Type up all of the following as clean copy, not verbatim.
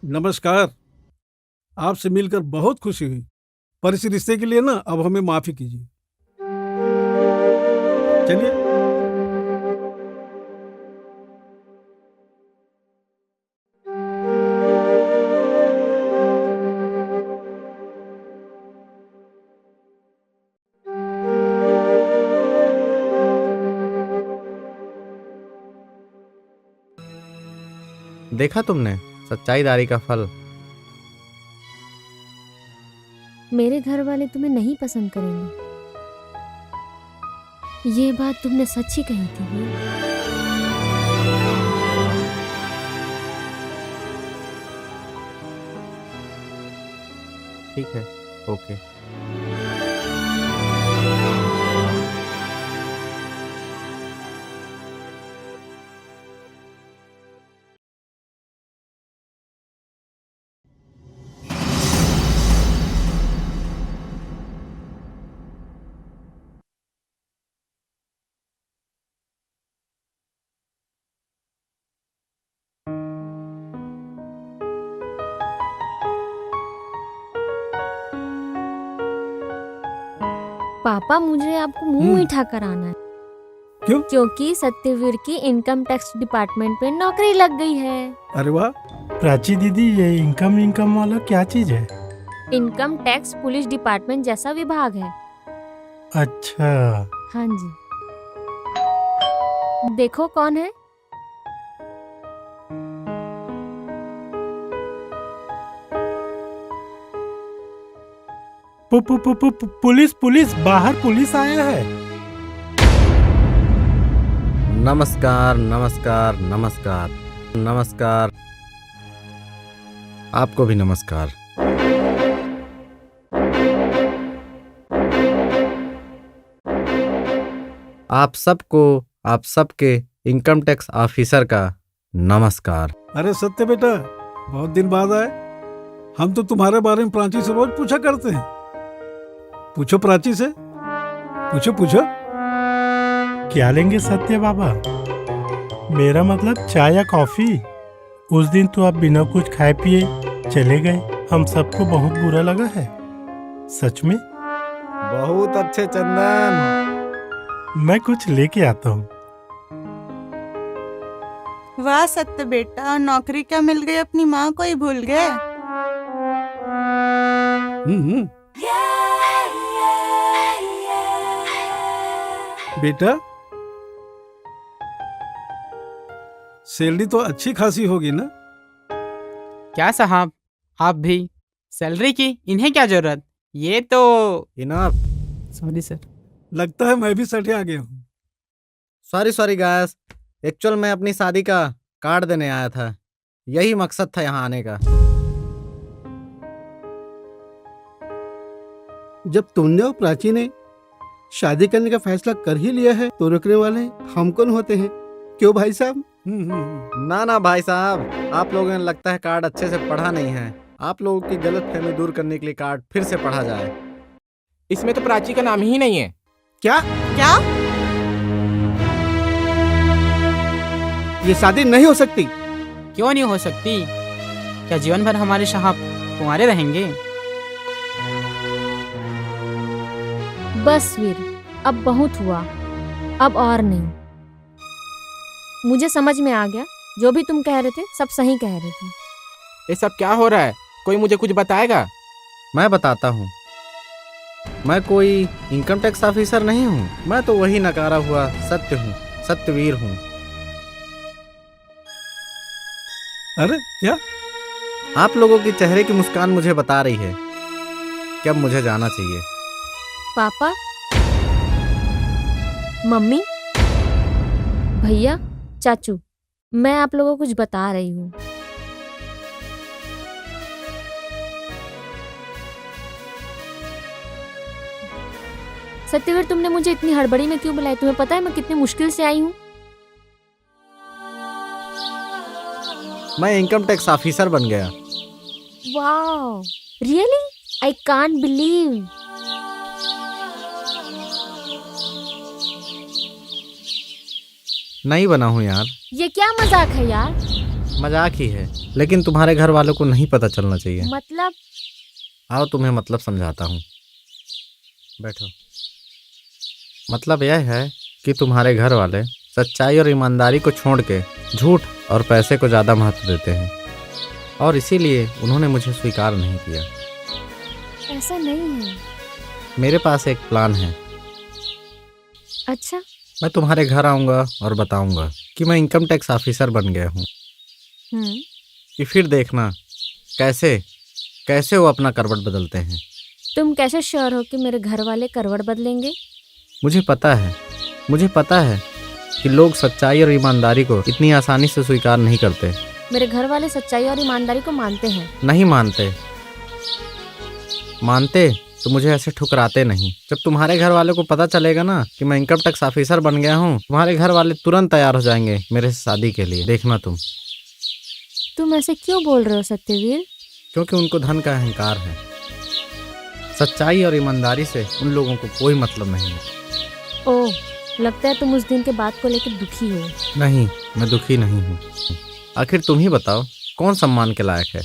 नमस्कार। आपसे मिलकर बहुत खुशी हुई, पर इस रिश्ते के लिए ना अब हमें माफी कीजिए। चलिए। देखा तुमने सच्चाईदारी का फल। मेरे घर वाले तुम्हें नहीं पसंद करेंगे, ये बात तुमने सच ही कही थी वीर। ठीक है, ओके। पापा, मुझे आपको मुंह मीठा कराना है। क्यों? क्योंकि सत्यवीर की इनकम टैक्स डिपार्टमेंट में नौकरी लग गई है। अरे वाह। प्राची दीदी, ये इनकम वाला क्या चीज है? इनकम टैक्स पुलिस डिपार्टमेंट जैसा विभाग है। अच्छा। हाँ जी। देखो कौन है। पुलिस पुलिस बाहर पुलिस आया है। नमस्कार नमस्कार नमस्कार नमस्कार। आपको भी नमस्कार। आप सबको, आप सबके इनकम टैक्स ऑफिसर का नमस्कार। अरे सत्य बेटा, बहुत दिन बाद आए। हम तो तुम्हारे बारे में प्राची से रोज पूछा करते हैं। पूछो प्राची से, पूछो पूछो। क्या लेंगे सत्य बाबा? मेरा मतलब चाय या कॉफी। उस दिन तो आप बिना कुछ खाए पिए चले गए, हम सबको बहुत बुरा लगा है। सच में। बहुत अच्छे चंदन। मैं कुछ लेके आता हूँ। वाह सत्य बेटा, नौकरी क्या मिल गई, अपनी माँ को ही भूल गए। बेटा, सैलरी तो अच्छी खासी होगी ना? क्या साहब, आप भी सैलरी की इन्हें क्या जरूरत, ये तो इनफ। Sorry sir. लगता है मैं भी सटे आ गया हूँ। सॉरी सॉरी गायस, एक्चुअल मैं अपनी शादी का कार्ड देने आया था, यही मकसद था यहाँ आने का। जब तुमने और प्राची ने शादी करने का फैसला कर ही लिया है तो रुकने वाले हम कौन होते हैं? क्यों भाई साहब? ना ना भाई साहब, आप लोगों ने लगता है कार्ड अच्छे से पढ़ा नहीं है। आप लोगों की गलतफहमी दूर करने के लिए कार्ड फिर से पढ़ा जाए। इसमें तो प्राची का नाम ही नहीं है। क्या? क्या? ये शादी नहीं हो सकती। क्यों नहीं हो सकती? क्या जीवन भर हमारे साहब कुंवारे रहेंगे? बस वीर, अब बहुत हुआ, अब और नहीं। मुझे समझ में आ गया, जो भी तुम कह रहे थे सब सही कह रहे थे। ये सब क्या हो रहा है? कोई मुझे कुछ बताएगा? मैं बताता हूँ। मैं कोई इनकम टैक्स ऑफिसर नहीं हूँ, मैं तो वही नकारा हुआ सत्य हूँ, सत्यवीर हूँ। अरे क्या? आप लोगों के चेहरे की मुस्कान मुझे बता रही है कि अब मुझे जाना चाहिए। पापा, मम्मी, भैया, चाचू, मैं आप लोगों को कुछ बता रही हूँ। सत्यवीर, तुमने मुझे इतनी हड़बड़ी में क्यों बुलाया? तुम्हें पता है मैं कितनी मुश्किल से आई हूँ। मैं इनकम टैक्स ऑफिसर बन गया। Wow, really? I can't believe. नहीं बना हूँ यार। ये क्या मजाक है यार? मजाक ही है, लेकिन तुम्हारे घर वालों को नहीं पता चलना चाहिए। मतलब आओ तुम्हें मतलब समझाता हूँ, बैठो। मतलब यह है कि तुम्हारे घर वाले सच्चाई और ईमानदारी को छोड़ के झूठ और पैसे को ज़्यादा महत्व देते हैं, और इसीलिए उन्होंने मुझे स्वीकार नहीं किया। ऐसा नहीं है। मेरे पास एक प्लान है। अच्छा, मैं तुम्हारे घर आऊँगा और बताऊँगा कि मैं इनकम टैक्स ऑफिसर बन गया हूँ, कि फिर देखना कैसे कैसे वो अपना करवट बदलते हैं। तुम कैसे श्योर हो कि मेरे घर वाले करवट बदलेंगे? मुझे पता है कि लोग सच्चाई और ईमानदारी को इतनी आसानी से स्वीकार नहीं करते। मेरे घर वाले सच्चाई और ईमानदारी को मानते हैं। नहीं मानते तो मुझे ऐसे ठुकराते नहीं। जब तुम्हारे घर वालों को पता चलेगा ना कि मैं इनकम टैक्स ऑफिसर बन गया हूँ, तुम्हारे घर वाले तुरंत तैयार हो जाएंगे मेरे से शादी के लिए। देखना तुम ऐसे क्यों बोल रहे हो सत्यवीर? क्योंकि उनको धन का अहंकार है। सच्चाई और ईमानदारी से उन लोगों को कोई मतलब नहीं है। ओह, लगता है तुम उस दिन के बात को लेकर दुखी हो। नहीं, मैं दुखी नहीं हूँ। आखिर तुम ही बताओ, कौन सम्मान के लायक है?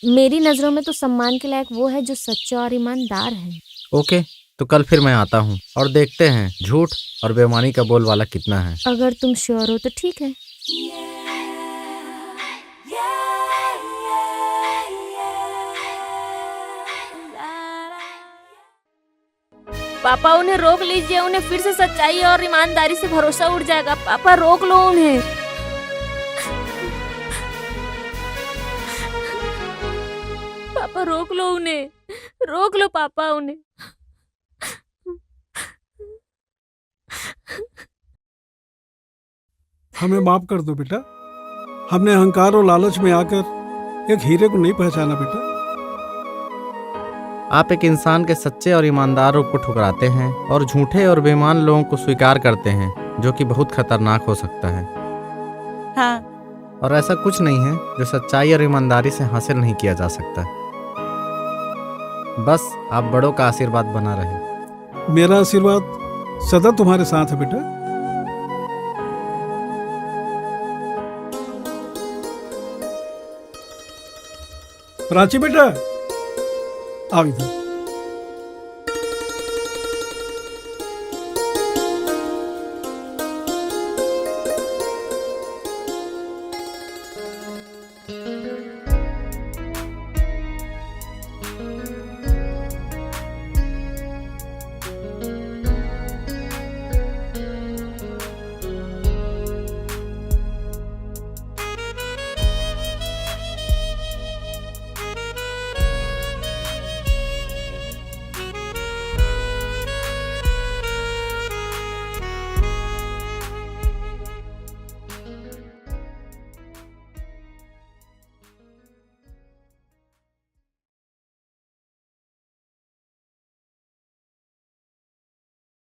मेरी नजरों में तो सम्मान के लायक वो है जो सच्चा और ईमानदार है। ओके, तो कल फिर मैं आता हूँ और देखते हैं झूठ और बेईमानी का बोलबाला कितना है। अगर तुम श्योर हो तो ठीक है। पापा, उन्हें रोक लीजिए। उन्हें फिर से सच्चाई और ईमानदारी से भरोसा उड़ जाएगा। पापा, रोक लो उन्हें। पापा, रोक लो उन्हें। रोक लो पापा उन्हें। हमें माफ कर दो बेटा। हमने अहंकार और लालच में आकर एक हीरे को नहीं पहचाना बेटा। आप एक इंसान के सच्चे और ईमानदार रूप को ठुकराते हैं और झूठे और बेईमान लोगों को स्वीकार करते हैं, जो कि बहुत खतरनाक हो सकता है। हाँ, और ऐसा कुछ नहीं है जो सच्चाई और ईमानदारी से हासिल नहीं किया जा सकता। बस आप बड़ों का आशीर्वाद बना रहे। मेरा आशीर्वाद सदा तुम्हारे साथ है बेटा। प्राची बेटा, आओ इधर।